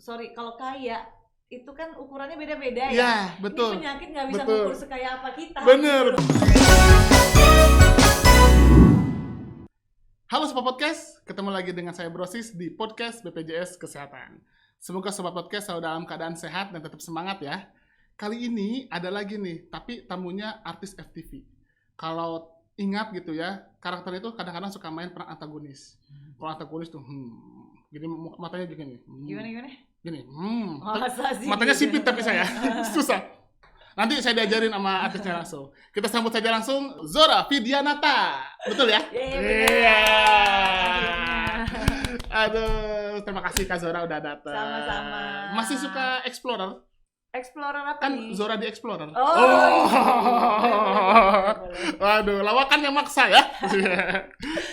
kalau kaya itu kan ukurannya beda-beda ya. Iya, betul. Ini penyakit nggak bisa Betul. mengukur sekaya apa kita. Bener. Gitu. Halo Sobat Podcast, ketemu lagi dengan saya Brosis di Podcast BPJS Kesehatan. Semoga Sobat Podcast selalu dalam keadaan sehat dan tetap semangat ya. Kali ini ada lagi nih, tapi tamunya artis FTV. Kalau ingat gitu ya, karakter itu kadang-kadang suka main peran antagonis. Kalau antagonis tuh, gini matanya gini. Gimana? Gini, Masa sih matanya gitu? sipit tapi saya, susah. Nanti saya diajarin sama artisnya langsung. Kita sambut saja langsung Zora Vidyanata. Betul ya? Iya. Aduh, terima kasih Kak Zora udah datang. Sama-sama. Masih suka Explorer? Explorer apa Kan nih? Zora di Explorer. Oh. Boleh. Waduh, lawakannya maksa ya.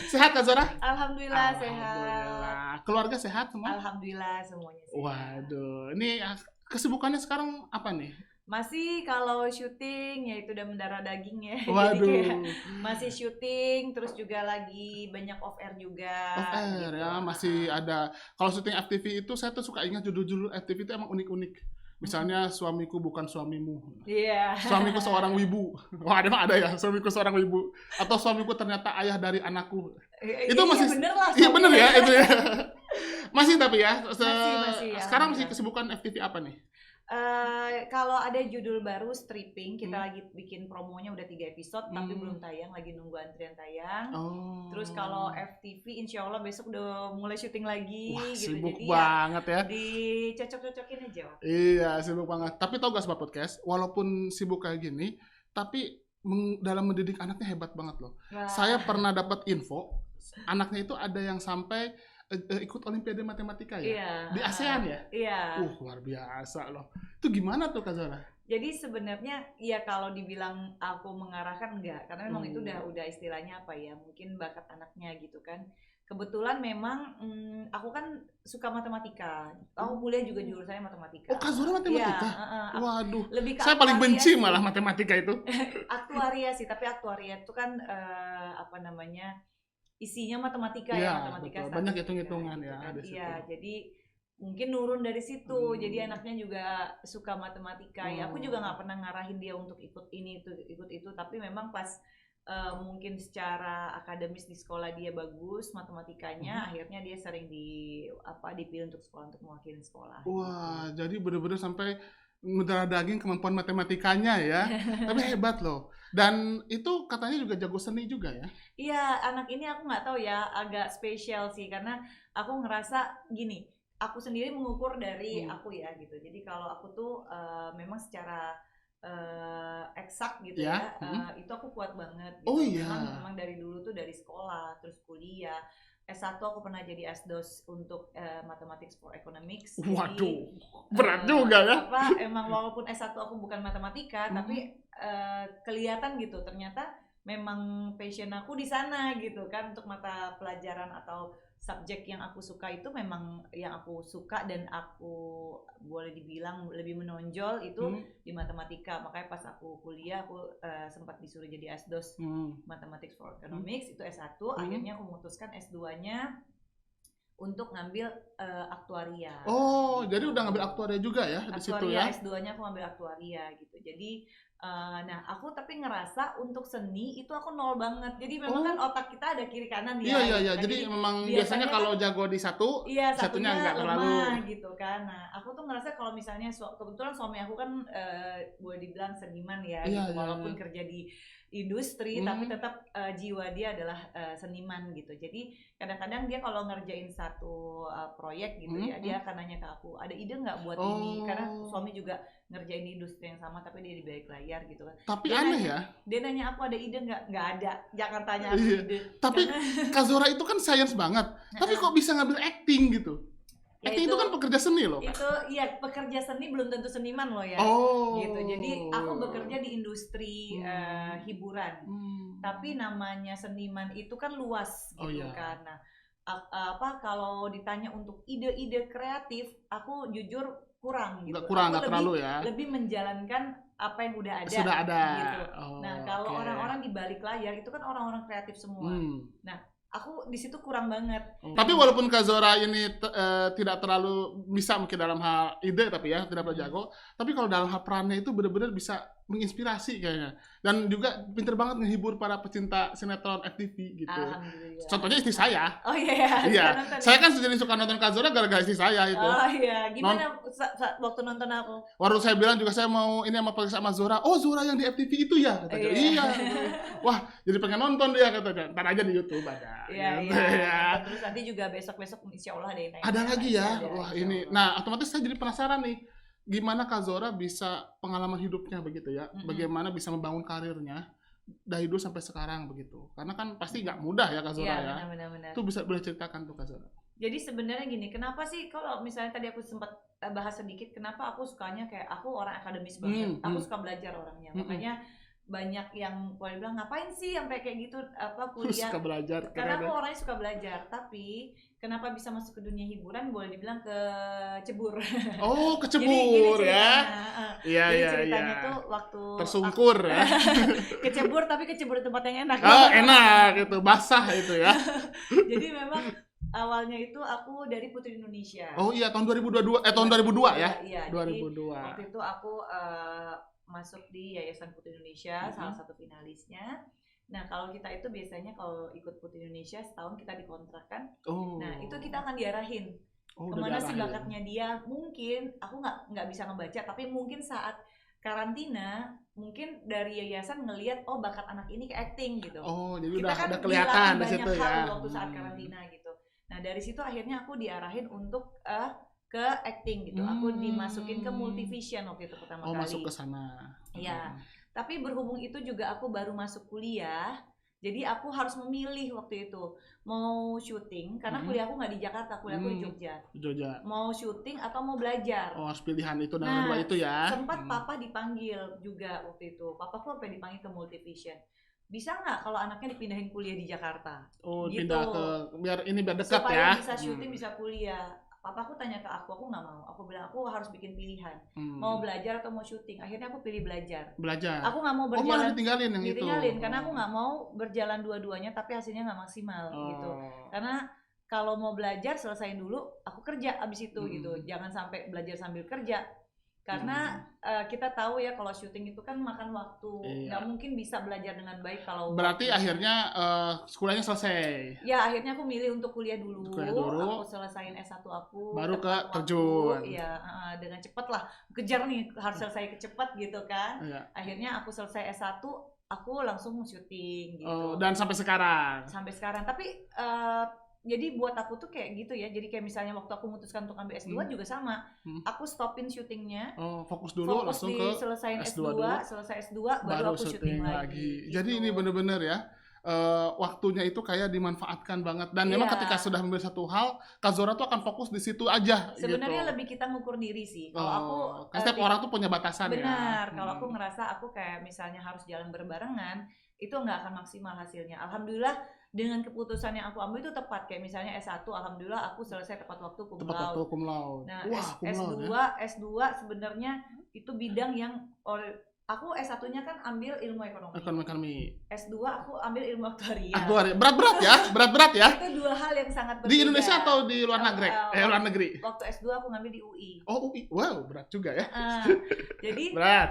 Sehat Kak Zora? Alhamdulillah sehat. Alhamdulillah. Keluarga sehat semua? Alhamdulillah semuanya sehat. Waduh, ini kesibukannya sekarang apa nih? Masih kalau syuting ya itu udah mendarah daging ya. Waduh. Jadi kayak masih syuting terus juga lagi banyak off air juga. Off air gitu. ya, masih ada. Kalau syuting FTV itu saya tuh suka ingat judul-judul FTV itu emang unik-unik. Misalnya suamiku bukan suamimu. Iya. Suamiku seorang wibu. Wah, ada ya, suamiku seorang wibu. Atau suamiku ternyata ayah dari anakku. Itu masih bener lah. Iya bener ya itu ya. Masih tapi ya. Masih, Sekarang masih alhamdulillah. kesibukan FTV apa nih? Kalau ada judul baru stripping, kita Hmm. lagi bikin promonya udah 3 episode tapi belum tayang, lagi nunggu antrian tayang. Oh. Terus kalau FTV insya Allah besok udah mulai syuting lagi. Wah, gitu. sibuk Jadi banget ya. dicocok-cocokin aja. Iya, sibuk banget. Tapi tau gak Sobat Podcast, walaupun sibuk kayak gini, tapi dalam mendidik anaknya hebat banget loh. Wah. Saya pernah dapat info, anaknya itu ada yang sampai ikut Olimpiade Matematika ya? Iya. Di ASEAN ya? Iya. Luar biasa loh. Itu gimana tuh Kak Zara? Jadi sebenarnya ya kalau dibilang aku mengarahkan enggak, karena memang itu udah istilahnya apa ya, mungkin bakat anaknya gitu kan. Kebetulan memang aku kan suka matematika. Aku kuliah juga jurusannya matematika. Oh, Kak Zara matematika? Iya, Waduh, lebih ke saya paling aktuaria benci sih. malah matematika itu. Aktuaria sih, tapi aktuaria itu kan apa namanya, isinya matematika Iya, ya, matematika betul. Banyak statistika hitung-hitungan gitu ya kan. di situ. Iya, jadi mungkin nurun dari situ. Jadi anaknya juga suka matematika. Ya aku juga nggak pernah ngarahin dia untuk ikut ini ikut itu, tapi memang pas mungkin secara akademis di sekolah dia bagus matematikanya, akhirnya dia sering dipilih untuk sekolah, untuk mewakili sekolah. Wah, jadi bener-bener sampai mendarah daging kemampuan matematikanya ya. Tapi hebat loh. Dan itu katanya juga jago seni juga ya. Iya, anak ini aku nggak tahu ya, agak spesial sih karena aku ngerasa gini, aku sendiri mengukur dari aku ya gitu. Jadi kalau aku tuh memang secara eksak gitu Ya, ya, itu aku kuat banget. Gitu. Oh iya. Memang dari dulu tuh dari sekolah, terus kuliah. S1 aku pernah jadi asdos untuk Mathematics for Economics. Waduh, Jadi, berat juga ya. Emang walaupun S1 aku bukan matematika, tapi kelihatan gitu ternyata memang passion aku di sana gitu kan, untuk mata pelajaran atau subjek yang aku suka itu memang yang aku suka dan aku boleh dibilang lebih menonjol itu di matematika. Makanya pas aku kuliah aku sempat disuruh jadi asdos Mathematics for Economics itu S1, akhirnya aku memutuskan S2-nya untuk ngambil aktuaria. Oh, gitu. jadi udah ngambil aktuaria juga ya di situ ya? S2-nya aku ngambil aktuaria gitu. Jadi nah aku tapi ngerasa untuk seni itu aku nol banget. Jadi memang kan otak kita ada kiri kanan ya. Iya. Gitu kan. Jadi memang biasanya kalau jago di satu, iya, satunya nggak terlalu. lemah gitu kan. Nah aku tuh ngerasa kalau misalnya kebetulan suami aku kan boleh dibilang seniman ya, Iya, gitu. iya, Walaupun kerja di industri tapi tetap jiwa dia adalah seniman gitu. Jadi kadang-kadang dia kalau ngerjain satu proyek gitu ya, dia akan nanya ke aku, ada ide nggak buat ini? Karena suami juga ngerjain di industri yang sama tapi dia di balik layar gitu kan. Tapi Dia aneh nanya, ya. Dia nanya aku ada ide nggak? Nggak ada. Jangan tanya aku Iya. ide. Tapi Kak Zora itu kan science banget. Tapi kok bisa ngambil acting gitu? Ya Acting itu kan pekerja seni loh, Kak. Itu iya, pekerja seni belum tentu seniman loh ya. Oh. Gitu. Jadi aku bekerja di industri hiburan. Tapi namanya seniman itu kan luas gitu kan. Nah, kalau ditanya untuk ide-ide kreatif, aku jujur kurang gitu. Nggak Aku terlalu ya. lebih menjalankan apa yang udah ada. Sudah ada. Gitu. Nah, kalau orang-orang di balik layar itu kan orang-orang kreatif semua. Nah, aku di situ kurang banget. Tapi walaupun Kak Zora ini tidak terlalu bisa mungkin dalam hal ide tapi ya tidak terlalu jago, tapi kalau dalam hal perannya itu benar-benar bisa menginspirasi kayaknya. Dan juga pinter banget ngehibur para pecinta sinetron FTV gitu. Alhamdulillah. Contohnya istri saya. Oh iya. Iya. Nonton, Saya kan sendiri suka nonton Kak Zora gara-gara istri saya itu. Oh iya. Gimana waktu nonton aku? Waktu saya bilang juga saya mau ini sama Zora. Oh Zora yang di FTV itu ya? Katanya. Iya. Wah jadi pengen nonton dia katanya. Ntar aja di YouTube ada. Iya. Gitu, ya. Terus nanti juga besok-besok insya Allah ada yang naik. Ada lagi ya? Ada, Wah insya ini. Allah. Nah otomatis saya jadi penasaran nih. Gimana Kak Zora bisa pengalaman hidupnya begitu ya? Bagaimana bisa membangun karirnya dari dulu sampai sekarang begitu? Karena kan pasti nggak mudah ya Kak Zora ya. Benar. Itu bisa boleh ceritakan tuh Kak Zora. Jadi sebenarnya gini, kenapa sih kalau misalnya tadi aku sempat bahas sedikit, kenapa aku sukanya kayak aku orang akademis banget, aku suka belajar orangnya, makanya banyak yang boleh bilang ngapain sih sampai kayak gitu kuliah. Suka belajar. Karena aku orangnya suka belajar, tapi kenapa bisa masuk ke dunia hiburan boleh dibilang kecebur. Oh, kecebur gini ya. Iya. Ceritanya tuh waktu tersungkur ya. kecebur tapi kecebur di tempat yang enak. Oh, enak itu, basah itu ya. Jadi memang awalnya itu aku dari Putri Indonesia. Oh iya, tahun 2022 tahun 2002 ya. Iya, 2002. Waktu itu aku masuk di Yayasan Putri Indonesia, salah satu finalisnya. Nah, kalau kita itu biasanya kalau ikut Putri Indonesia setahun kita dikontrakkan. Oh. Nah, itu kita akan diarahin. Kemana sih bakatnya dia? Mungkin aku nggak bisa ngebaca, tapi mungkin saat karantina mungkin dari yayasan ngelihat oh bakat anak ini ke acting gitu. Oh, jadi kita udah kan ada kelihatan di situ banyak hal ya. waktu saat karantina gitu. Nah, dari situ akhirnya aku diarahin untuk ke acting gitu. Aku dimasukin ke Multivision waktu itu pertama kali. Oh, masuk ke sana. Iya. Tapi berhubung itu juga aku baru masuk kuliah, jadi aku harus memilih waktu itu mau syuting karena kuliahku nggak di Jakarta, kuliahku di Jogja. Mau syuting atau mau belajar. Oh, harus pilihan itu dan dua itu ya. Sempat papa dipanggil juga waktu itu. Papaku sampai dipanggil ke Multivision. Bisa nggak kalau anaknya dipindahin kuliah di Jakarta? Oh, gitu. Pindah ke biar dekat supaya ya. Supaya bisa syuting, bisa kuliah. Papaku tanya ke aku nggak mau. Aku bilang aku harus bikin pilihan. Mau belajar atau mau syuting. Akhirnya aku pilih belajar. Aku nggak mau berjalan. Oh, malah ditinggalin yang itu. Karena aku nggak mau berjalan dua-duanya tapi hasilnya nggak maksimal gitu. Karena kalau mau belajar selesaiin dulu, aku kerja abis itu gitu. Jangan sampai belajar sambil kerja. Karena kita tahu ya kalau syuting itu kan makan waktu, nggak mungkin bisa belajar dengan baik kalau. Berarti akhirnya sekolahnya selesai. Ya akhirnya aku milih untuk kuliah dulu. Aku selesaiin S1 aku. Baru ke terjun. Iya, dengan cepat lah. Kejar nih harus selesai cepat gitu kan. Akhirnya aku selesai S1, aku langsung syuting gitu. Dan sampai sekarang. Tapi jadi buat aku tuh kayak gitu ya. Jadi kayak misalnya waktu aku memutuskan untuk ambil S2 juga sama. Aku stopin syutingnya. Fokus dulu langsung ke selesai S2, selesai S2 baru aku syuting lagi. Jadi ini bener-bener ya. Waktunya itu kayak dimanfaatkan banget dan memang ketika sudah memilih satu hal, Kak Zora tuh akan fokus di situ aja. Sebenarnya gitu. lebih kita ngukur diri sih. Kalau aku setiap orang tuh punya batasan. Benar. Kalau aku ngerasa aku kayak misalnya harus jalan berbarengan, itu nggak akan maksimal hasilnya. Alhamdulillah dengan keputusan yang aku ambil itu tepat. Kayak misalnya S1, alhamdulillah aku selesai tepat waktu cum laude. Nah, S2 sebenarnya itu bidang yang aku S1-nya kan ambil ilmu ekonomi. S2 aku ambil ilmu aktuaria. Berat-berat ya? Itu dua hal yang sangat berbeda. Di Indonesia atau di luar negeri? Waktu S2 aku ngambil di UI. Oh, UI. Wow, berat juga ya. Jadi berat.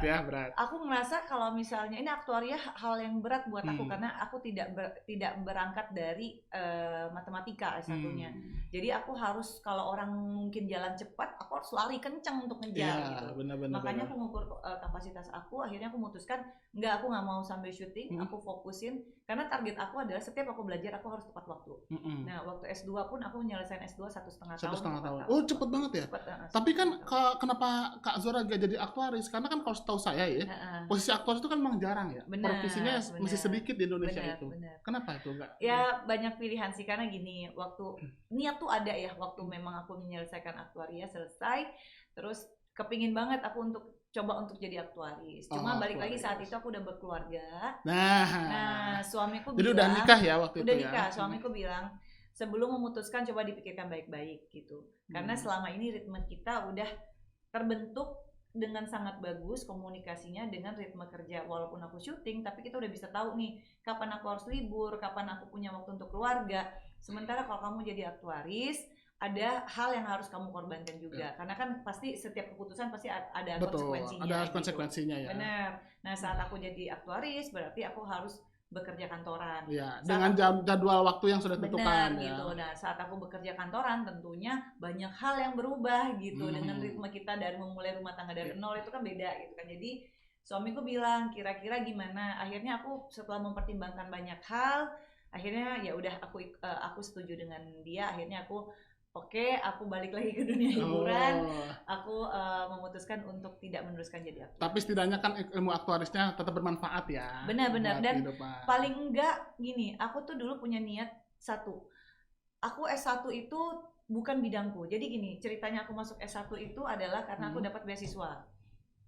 Aku ngerasa kalau misalnya ini aktuaria hal yang berat buat aku karena aku tidak berangkat dari matematika S1-nya. Jadi aku harus kalau orang mungkin jalan cepat, aku harus lari kencang untuk ngejar gitu. Makanya aku ngukur kapasitas aku, akhirnya aku memutuskan aku nggak mau sambil syuting, aku fokusin karena target aku adalah setiap aku belajar aku harus tepat waktu. Nah, waktu S2 pun aku nyelesain S2 1,5 tahun. Oh, cepet banget ya. Tapi kan kenapa Kak Zora gak jadi aktuaris? Karena kan kalau setahu saya ya, posisi aktuaris itu kan memang jarang ya. Profesinya masih sedikit di Indonesia itu. Kenapa itu enggak? Ya banyak pilihan sih karena gini, waktu niat tuh ada ya, waktu memang aku menyelesaikan aktuaria selesai, terus kepingin banget aku untuk coba untuk jadi aktuaris. Cuma balik lagi saat itu aku udah berkeluarga. Nah, suamiku jadi bilang, udah nikah ya waktu itu ya. Udah nikah, suamiku bilang sebelum memutuskan coba dipikirkan baik-baik gitu. Karena selama ini ritme kita udah terbentuk dengan sangat bagus komunikasinya dengan ritme kerja. Walaupun aku syuting, tapi kita udah bisa tahu nih kapan aku harus libur, kapan aku punya waktu untuk keluarga. Sementara kalau kamu jadi aktuaris, ada hal yang harus kamu korbankan juga. Karena kan pasti setiap keputusan pasti ada Betul, konsekuensinya. ada gitu. konsekuensinya ya. Benar. Nah, saat aku jadi aktuaris berarti aku harus bekerja kantoran. Ya, Saat dengan jadwal waktu yang sudah benar ditentukan ya. gitu. Nah, saat aku bekerja kantoran tentunya banyak hal yang berubah gitu dengan ritme kita dari memulai rumah tangga dari nol itu kan beda gitu kan. Jadi suamiku bilang kira-kira gimana? Akhirnya aku setelah mempertimbangkan banyak hal, akhirnya ya udah aku setuju dengan dia. Akhirnya aku balik lagi ke dunia hiburan. Aku memutuskan untuk tidak meneruskan jadi aktor. Tapi setidaknya kan ilmu aktuarisnya tetap bermanfaat ya. Benar-benar. Dan paling enggak gini, aku tuh dulu punya niat satu. Aku S1 itu bukan bidangku. Jadi gini, ceritanya aku masuk S1 itu adalah karena aku dapat beasiswa.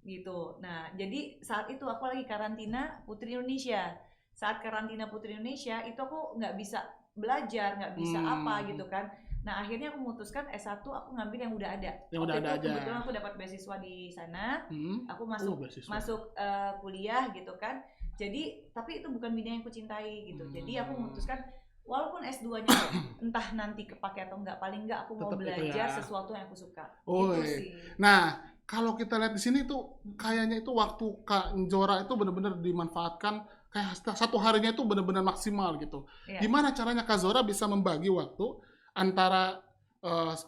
Gitu. Nah, jadi saat itu aku lagi karantina Putri Indonesia. Saat karantina Putri Indonesia itu aku nggak bisa belajar, nggak bisa apa gitu kan. Nah, akhirnya aku memutuskan S1 aku ngambil yang udah ada. Yang udah ada aja. Kebetulan aku dapat beasiswa di sana. Aku masuk kuliah gitu kan. Jadi, tapi itu bukan bidang yang aku cintai gitu. Jadi aku memutuskan walaupun S2-nya entah nanti kepake atau enggak, paling enggak aku mau belajar sesuatu yang aku suka. Gitu sih. Nah, kalau kita lihat di sini tuh kayaknya itu waktu Kak Njora itu benar-benar dimanfaatkan kayak satu harinya itu benar-benar maksimal gitu. Gimana caranya Kak Zora bisa membagi waktu antara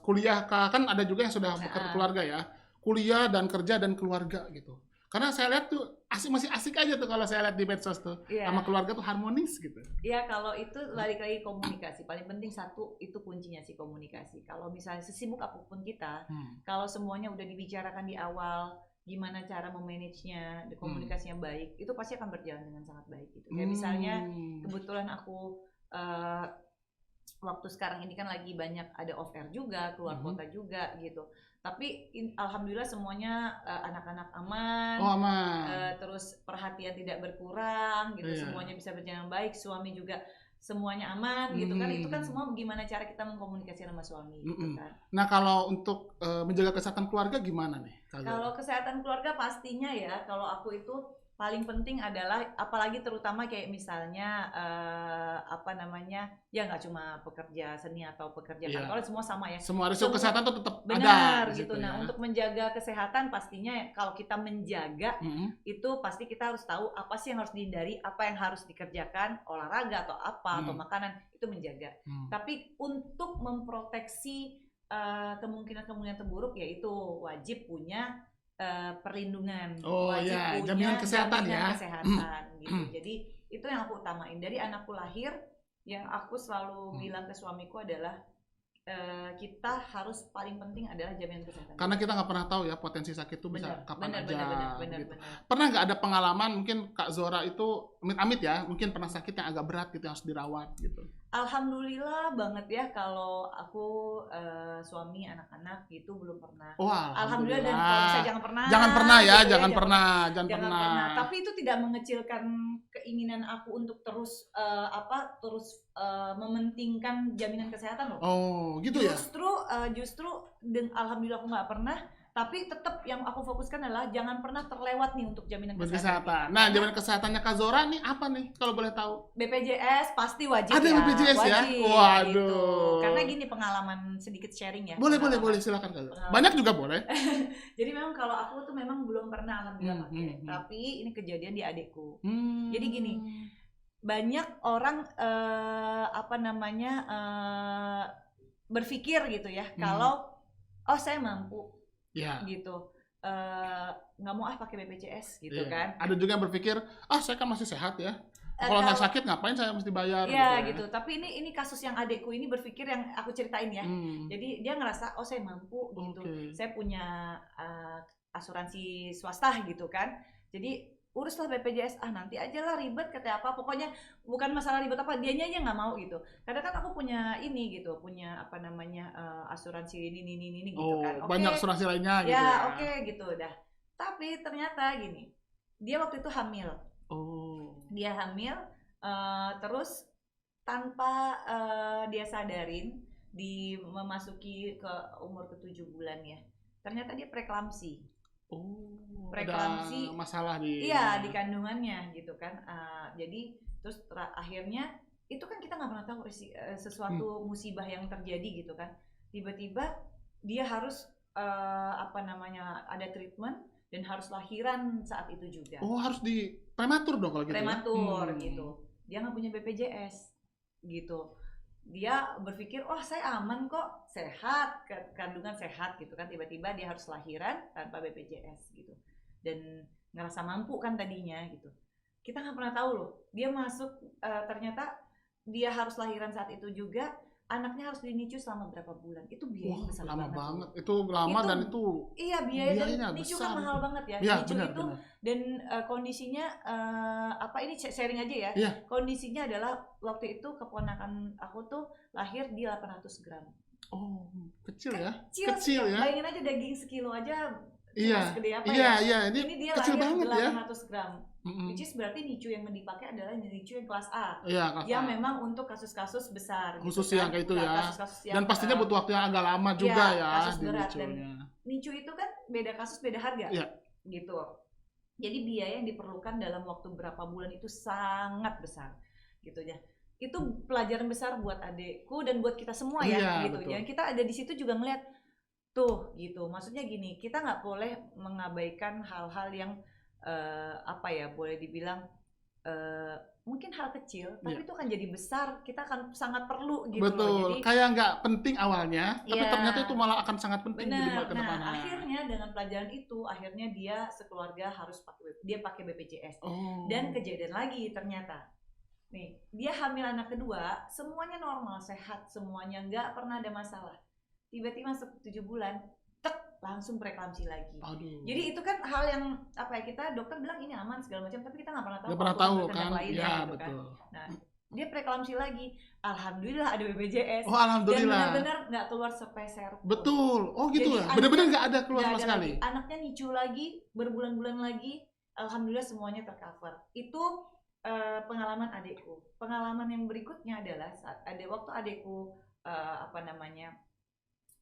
kuliah, kan ada juga yang sudah berkeluarga ya, kuliah dan kerja dan keluarga gitu. Karena saya lihat tuh masih asik aja tuh kalau saya lihat di medsos tuh, sama keluarga tuh harmonis gitu. Iya, kalau itu balik lagi komunikasi. Paling penting satu itu kuncinya sih komunikasi. Kalau misalnya sesibuk apapun kita, kalau semuanya udah dibicarakan di awal, gimana cara memanagenya, komunikasi yang baik, itu pasti akan berjalan dengan sangat baik gitu. Kayak misalnya kebetulan aku waktu sekarang ini kan lagi banyak ada off air juga, keluar kota juga gitu. Tapi alhamdulillah semuanya anak-anak aman, terus perhatian tidak berkurang gitu, semuanya bisa berjalan baik, suami juga semuanya aman gitu kan. Itu kan semua gimana cara kita mengkomunikasi sama suami gitu kan. Nah, kalau untuk menjaga kesehatan keluarga gimana nih? Kalau kesehatan keluarga pastinya ya, kalau aku itu paling penting adalah, apalagi terutama kayak misalnya ya nggak cuma pekerja seni atau pekerja kantor, semua sama ya. Semua risiko kesehatan tuh tetap benar ada gitu. Nah, untuk menjaga kesehatan pastinya kalau kita menjaga itu pasti kita harus tahu apa sih yang harus dihindari, apa yang harus dikerjakan, olahraga atau apa atau makanan itu menjaga. Tapi untuk memproteksi kemungkinan terburuk yaitu wajib punya perlindungan, wajib punya jaminan kesehatan gitu. Jadi itu yang aku utamain dari anakku lahir. Yang aku selalu bilang ke suamiku adalah kita harus paling penting adalah jaminan kesehatan. Karena kita nggak pernah tahu ya potensi sakit itu bisa kapan aja. Benar. Pernah nggak ada pengalaman mungkin Kak Zora itu amit-amit ya, mungkin pernah sakit yang agak berat gitu yang harus dirawat gitu? Alhamdulillah banget ya, kalau aku suami anak-anak gitu belum pernah. Alhamdulillah. Dan kalau bisa jangan pernah. Jangan pernah ya, gitu jangan pernah. Tapi itu tidak mengecilkan keinginan aku untuk terus mementingkan jaminan kesehatan loh. Gitu ya. Justru alhamdulillah aku nggak pernah. Tapi tetap yang aku fokuskan adalah jangan pernah terlewat nih untuk jaminan kesehatan. Nah, jaminan kesehatannya Kak Zora nih apa nih kalau boleh tahu? BPJS pasti wajib. Ada BPJS ya? Waduh. Gitu. Karena gini, pengalaman sedikit sharing ya. Boleh silakan Kak Zora. Banyak juga boleh. Jadi memang kalau aku tuh memang belum pernah alhamdulillah pakai. Tapi ini kejadian di adikku. Jadi gini, banyak orang berpikir gitu ya, kalau saya mampu. Gitu, nggak mau pakai BPJS gitu kan. Ada juga yang berpikir saya kan masih sehat ya, kalau nggak sakit ngapain saya mesti bayar gitu. Tapi ini kasus yang adekku ini berpikir yang aku ceritain ya. Jadi dia ngerasa saya mampu gitu, saya punya asuransi swasta gitu kan, jadi uruslah BPJS, nanti aja lah ribet kata apa, pokoknya bukan masalah ribet apa, dianya aja nggak mau gitu. Karena kan aku punya ini gitu, punya asuransi ini gitu kan. Banyak asuransi lainnya gitu ya. Gitu dah. Tapi ternyata gini, dia waktu itu hamil. Dia hamil, terus tanpa dia sadarin, memasuki ke umur ke-7 bulan ya, ternyata dia preeklamsi. Oh, Preeklamsi, ada masalah di iya di kandungannya gitu kan. Jadi terus akhirnya itu kan kita nggak pernah tahu sesuatu musibah yang terjadi gitu kan. Tiba-tiba dia harus ada treatment dan harus lahiran saat itu juga. Oh, harus di prematur dong kalau gitu ya? Prematur gitu. Dia nggak punya BPJS gitu. Dia berpikir, oh saya aman kok, sehat, kandungan sehat gitu kan. Tiba-tiba dia harus lahiran tanpa BPJS gitu. Dan ngerasa mampu kan tadinya gitu. Kita nggak pernah tahu loh. Dia masuk, ternyata dia harus lahiran saat itu juga. Anaknya harus dinicu selama berapa bulan. Itu biayanya besar lama banget. banget. Itu lama dan itu iya biaya dan nicu kan mahal itu. banget ya. Iya, Nicu benar, itu benar. dan kondisinya ini sharing aja ya. Iya. Kondisinya adalah waktu itu keponakan aku tuh lahir di 800 gram. Oh, kecil ya? Kecil ya? Bayangin aja daging sekilo aja Iya. segede apa Iya, ya. iya, Ini dia kecil lahir banget ya. 800 gram. Which is berarti nicu yang dipakai adalah nicu yang kelas A. Iya, kelas Yang A. memang untuk kasus-kasus besar Khusus gitu yang kan. kayak itu ya. Kasus-kasus yang, Dan pastinya butuh waktu yang agak lama juga ya kasus di berat. Dan nicunya. nicu itu kan beda kasus beda harga. Iya. Gitu. Jadi biaya yang diperlukan dalam waktu berapa bulan itu sangat besar gitu ya. Itu pelajaran besar buat adekku dan buat kita semua ya Iya, gitu. betul. Jadi kita ada di situ juga ngeliat tuh gitu. Maksudnya gini, kita nggak boleh mengabaikan hal-hal yang boleh dibilang mungkin hal kecil, tapi itu kan jadi besar. Kita akan sangat perlu gitu Betul. loh. Jadi Kayak nggak penting awalnya, tapi iya, ternyata itu malah akan sangat penting jadi buat benar. kedepannya. Nah, akhirnya dengan pelajaran itu, akhirnya dia sekeluarga harus pakai BPJS. Oh. Dan kejadian lagi ternyata. Nih, dia hamil anak kedua, semuanya normal, sehat semuanya, nggak pernah ada masalah. Tiba-tiba masuk 7 bulan, langsung preeklamsi lagi. Aduh. Jadi itu kan hal yang kita dokter bilang ini aman segala macam, tapi kita nggak pernah tahu. Nggak pernah tahu kan? Lainnya, Ya gitu betul. Kan. Nah, dia preeklamsi lagi. Alhamdulillah ada BPJS. Oh alhamdulillah. Dan benar-benar nggak keluar sepeser pun. Betul. Oh gitu jadi, ya. Benar-benar nggak ada keluar sama sekali. Lagi. Anaknya nicu lagi, berbulan-bulan lagi. Alhamdulillah semuanya tercover. Itu pengalaman adekku. Pengalaman yang berikutnya adalah saat waktu adekku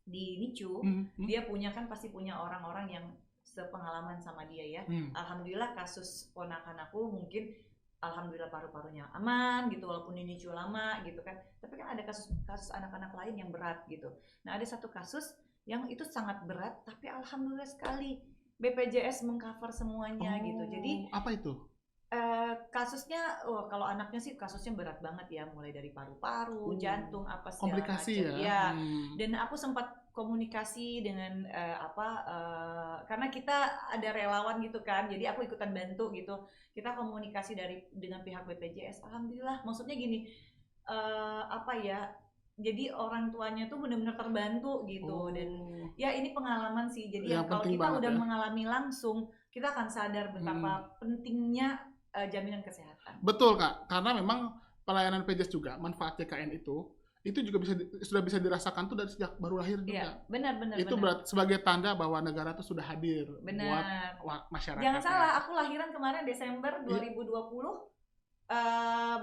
di NICU, dia pasti punya orang-orang yang sepengalaman sama dia ya. Alhamdulillah kasus ponakan aku mungkin alhamdulillah paru-parunya aman gitu walaupun di NICU lama gitu kan. Tapi kan ada kasus anak-anak lain yang berat gitu. Nah, ada satu kasus yang itu sangat berat tapi alhamdulillah sekali BPJS mengcover semuanya gitu. Jadi apa itu? Kasusnya kalau anaknya sih kasusnya berat banget ya, mulai dari paru-paru, jantung apa segala komplikasi macam. Ya. Dan aku sempat komunikasi dengan karena kita ada relawan gitu kan, jadi aku ikutan bantu gitu. Kita komunikasi dengan pihak BPJS. Alhamdulillah, maksudnya gini, jadi orang tuanya tuh benar-benar terbantu gitu. Dan ya ini pengalaman sih. Jadi kalau kita udah mengalami langsung, kita akan sadar betapa pentingnya jaminan kesehatan. Betul Kak, karena memang pelayanan BPJS juga manfaat JKN itu juga sudah bisa dirasakan tuh dari sejak baru lahir juga. Iya, benar. Itu berarti sebagai tanda bahwa negara tuh sudah hadir buat masyarakat. Jangan salah, aku lahiran kemarin Desember 2020.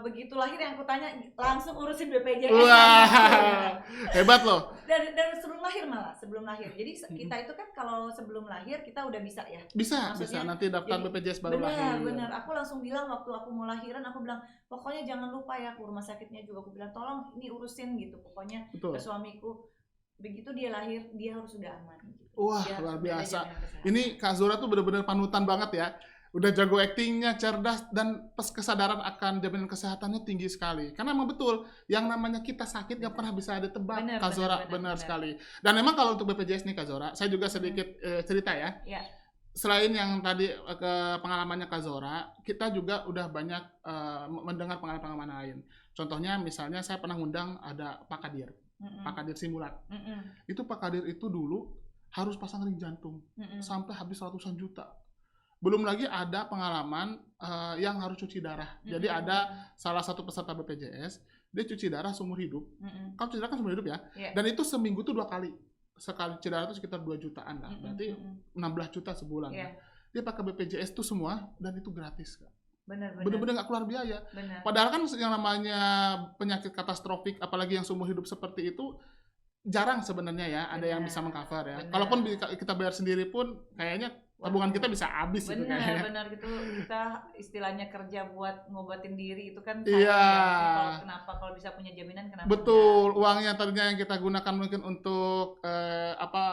Begitu lahir yang aku tanya langsung urusin BPJS. Wah, hebat loh. Dan sebelum lahir. Jadi kita itu kan kalau sebelum lahir kita udah bisa ya. Bisa nanti daftar BPJS baru lahir. Benar. Aku langsung bilang waktu aku mau lahiran, aku bilang pokoknya jangan lupa ya, ke rumah sakitnya juga aku bilang tolong ini urusin gitu. Pokoknya ke suamiku. Begitu dia lahir, dia harus sudah aman. Gitu. Wah, luar biasa. Ini Kak Zora tuh benar-benar panutan banget ya. Udah jago aktingnya, cerdas, dan kesadaran akan jaminan kesehatannya tinggi sekali. Karena memang betul, yang namanya kita sakit gak pernah bisa ditebak, Kak Zora, benar sekali. Dan memang kalau untuk BPJS nih Kak Zora, saya juga sedikit cerita ya. Selain yang tadi ke pengalamannya Kak Zora, kita juga udah banyak mendengar pengalaman lain. Contohnya misalnya saya pernah ngundang ada Pak Kadir, Pak Kadir Simulat. Itu Pak Kadir itu dulu harus pasang ring jantung, sampai habis ratusan juta. Belum lagi ada pengalaman yang harus cuci darah. Jadi ada salah satu peserta BPJS, dia cuci darah seumur hidup. Kalau cuci darah kan seumur hidup ya. Dan itu seminggu tuh 2 kali. Sekali cuci darah itu sekitar 2 jutaan lah. Berarti 16 juta sebulan. Dia pakai BPJS itu semua dan itu gratis, Kak. Bener-bener nggak keluar biaya. Padahal kan yang namanya penyakit katastrofik, apalagi yang seumur hidup seperti itu, jarang sebenarnya ya ada yang bisa mengcover ya. Kalaupun kita bayar sendiri pun kayaknya tabungan kita bisa habis gitu kayaknya. Benar gitu, kita istilahnya kerja buat ngobatin diri itu kan Iya. sayang. Kenapa kalau bisa punya jaminan kenapa Betul, enggak? uangnya tadinya yang kita gunakan mungkin untuk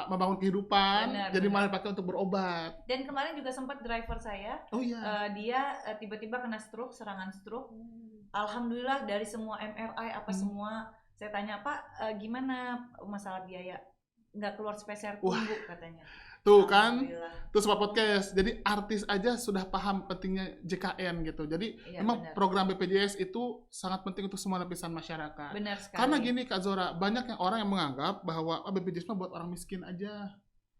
membangun kehidupan, Benar, jadi benar. malah dipakai untuk berobat. Dan kemarin juga sempat driver saya, Oh iya. dia tiba-tiba kena serangan stroke. Alhamdulillah dari semua MRI semua, saya tanya Pak gimana masalah biaya? Nggak keluar spesial tunggu katanya. Tuh kan, Alhamdulillah. tuh Sobat Podcast. Jadi artis aja sudah paham pentingnya JKN gitu. Jadi Iya, memang benar. program BPJS itu sangat penting untuk semua lapisan masyarakat. Benar sekali. Karena gini Kak Zora, banyak orang yang menganggap bahwa BPJS mah buat orang miskin aja.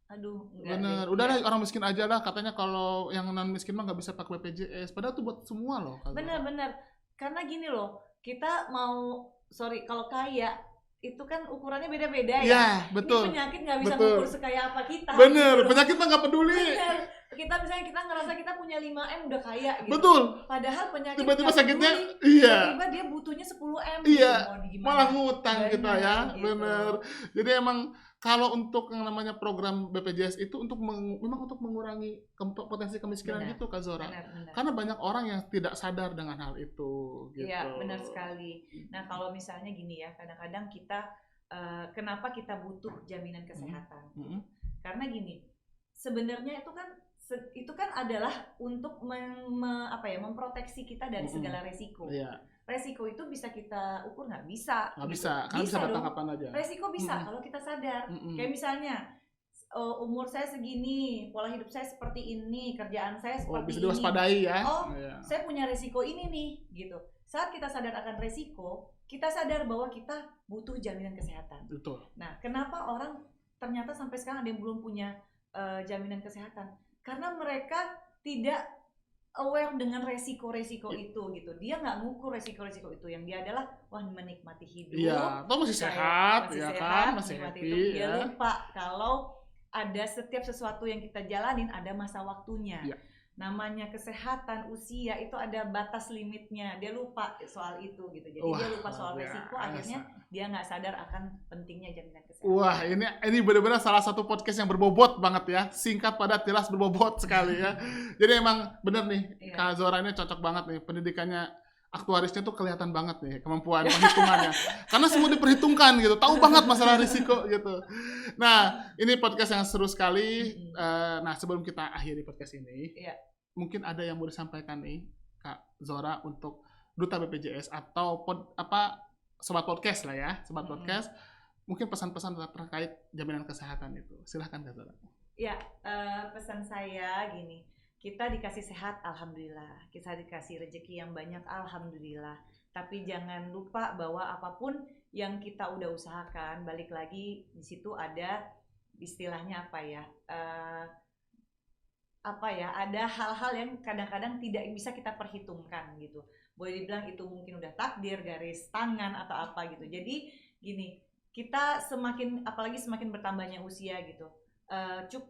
Aduh, enggak Bener, deh. udahlah orang miskin aja lah. Katanya kalau yang non miskin mah nggak bisa pakai BPJS. Padahal tuh buat semua loh. Kak Zora. Benar. Karena gini loh, kita kalau kaya itu kan ukurannya beda-beda ya. Iya, betul. Ini penyakit nggak bisa Betul. mengukur sekaya apa kita. Bener, gitu loh. penyakit mah nggak peduli. Bener. Kita misalnya kita ngerasa kita punya 5M udah kaya gitu. Betul. Padahal penyakit Tiba-tiba nggak sakitnya, peduli. iya. Tiba-tiba dia butuhnya 10M Iya, gitu. Mau gimana? malah ngutang kita ya, Gitu. bener. Jadi emang kalau untuk yang namanya program BPJS itu memang untuk mengurangi potensi kemiskinan Benar. gitu Kak Zora. Benar. Karena banyak orang yang tidak sadar dengan hal itu gitu. Iya, benar sekali. Nah, kalau misalnya gini ya, kadang-kadang kita kenapa kita butuh jaminan kesehatan? Karena gini, sebenarnya itu kan adalah untuk memproteksi kita dari segala resiko. Iya. Resiko itu bisa kita ukur nggak bisa? Nggak gitu. bisa, karena bisa datang dong. kapan aja. Resiko bisa kalau kita sadar. Kayak misalnya umur saya segini, pola hidup saya seperti ini, kerjaan saya seperti bisa ini. diwaspadai ya. Iya. Saya punya resiko ini nih, gitu. Saat kita sadar akan resiko, kita sadar bahwa kita butuh jaminan kesehatan. Betul. Nah, kenapa orang ternyata sampai sekarang ada yang belum punya jaminan kesehatan? Karena mereka tidak aware dengan resiko-resiko itu gitu. Dia nggak ngukur resiko-resiko itu. Yang dia adalah menikmati hidup. Iya, atau masih sehat, ya kan, masih happy. Hidup. Dia ya. lupa kalau ada setiap sesuatu yang kita jalanin ada masa waktunya. Iya. Namanya kesehatan, usia itu ada batas limitnya. Dia lupa soal itu gitu. Jadi dia lupa soal resiko. Akhirnya dia nggak sadar akan pentingnya jaminan kesehatan. Wah, ini benar-benar salah satu podcast yang berbobot banget ya. Singkat, padat, jelas, berbobot sekali ya. Jadi emang bener nih, Kak Zora ini cocok banget nih. Pendidikannya, aktuarisnya tuh kelihatan banget nih kemampuan perhitungannya. Karena semua diperhitungkan gitu. Tahu banget masalah risiko gitu. Nah, ini podcast yang seru sekali. Nah, sebelum kita akhiri podcast ini, mungkin ada yang mau disampaikan nih Kak Zora untuk Duta BPJS atau Sobat Podcast lah ya, Sobat Podcast. Mungkin pesan-pesan terkait jaminan kesehatan itu. Silahkan Kak Zora. Ya, pesan saya gini. Kita dikasih sehat, alhamdulillah. Kita dikasih rezeki yang banyak, alhamdulillah. Tapi jangan lupa bahwa apapun yang kita udah usahakan, balik lagi di situ ada istilahnya ada hal-hal yang kadang-kadang tidak bisa kita perhitungkan gitu. Boleh dibilang itu mungkin udah takdir, garis tangan atau apa gitu. Jadi gini, kita apalagi semakin bertambahnya usia gitu.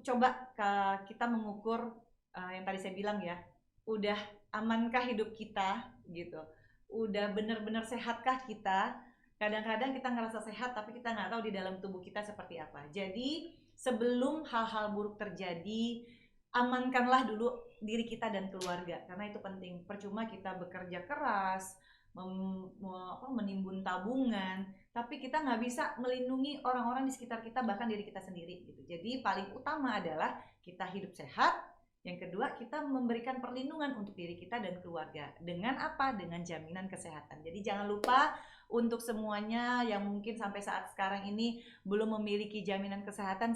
Coba kita mengukur yang tadi saya bilang ya, udah amankah hidup kita gitu, udah benar-benar sehatkah kita. Kadang-kadang kita ngerasa sehat tapi kita nggak tahu di dalam tubuh kita seperti apa. Jadi sebelum hal-hal buruk terjadi, amankanlah dulu diri kita dan keluarga, karena itu penting. Percuma kita bekerja keras, menimbun tabungan, tapi kita nggak bisa melindungi orang-orang di sekitar kita, bahkan diri kita sendiri gitu. Jadi paling utama adalah kita hidup sehat. Yang kedua, kita memberikan perlindungan untuk diri kita dan keluarga. Dengan apa? Dengan jaminan kesehatan. Jadi jangan lupa untuk semuanya yang mungkin sampai saat sekarang ini belum memiliki jaminan kesehatan,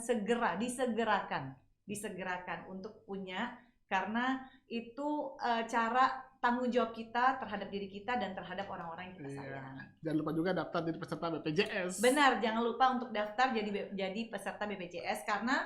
disegerakan untuk punya, karena itu cara tanggung jawab kita terhadap diri kita dan terhadap orang-orang yang kita sayang. Jangan lupa juga daftar jadi peserta BPJS. Benar, jangan lupa untuk daftar jadi peserta BPJS, karena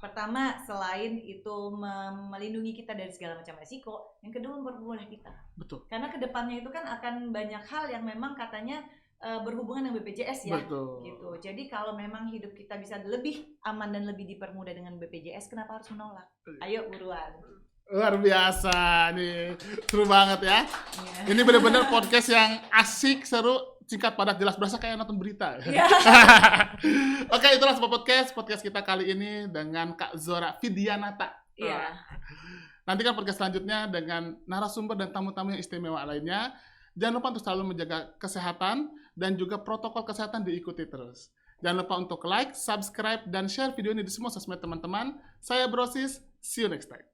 pertama, selain itu melindungi kita dari segala macam resiko, yang kedua mempermudah kita. Betul. Karena kedepannya itu kan akan banyak hal yang memang katanya berhubungan dengan BPJS ya. Betul. Gitu. Jadi kalau memang hidup kita bisa lebih aman dan lebih dipermudah dengan BPJS, kenapa harus menolak? Ayo buruan. Luar biasa nih, seru banget ya. Ini benar-benar podcast yang asik, seru, singkat, padat, jelas, berasa kayak nonton berita. Oke, itulah Sobat Podcast kita kali ini dengan Kak Zora Fidianata. Iya. Nantikan podcast selanjutnya dengan narasumber dan tamu-tamu yang istimewa lainnya. Jangan lupa untuk selalu menjaga kesehatan dan juga protokol kesehatan diikuti terus. Jangan lupa untuk like, subscribe, dan share video ini di semua sosmed teman-teman. Saya Brosis, see you next time.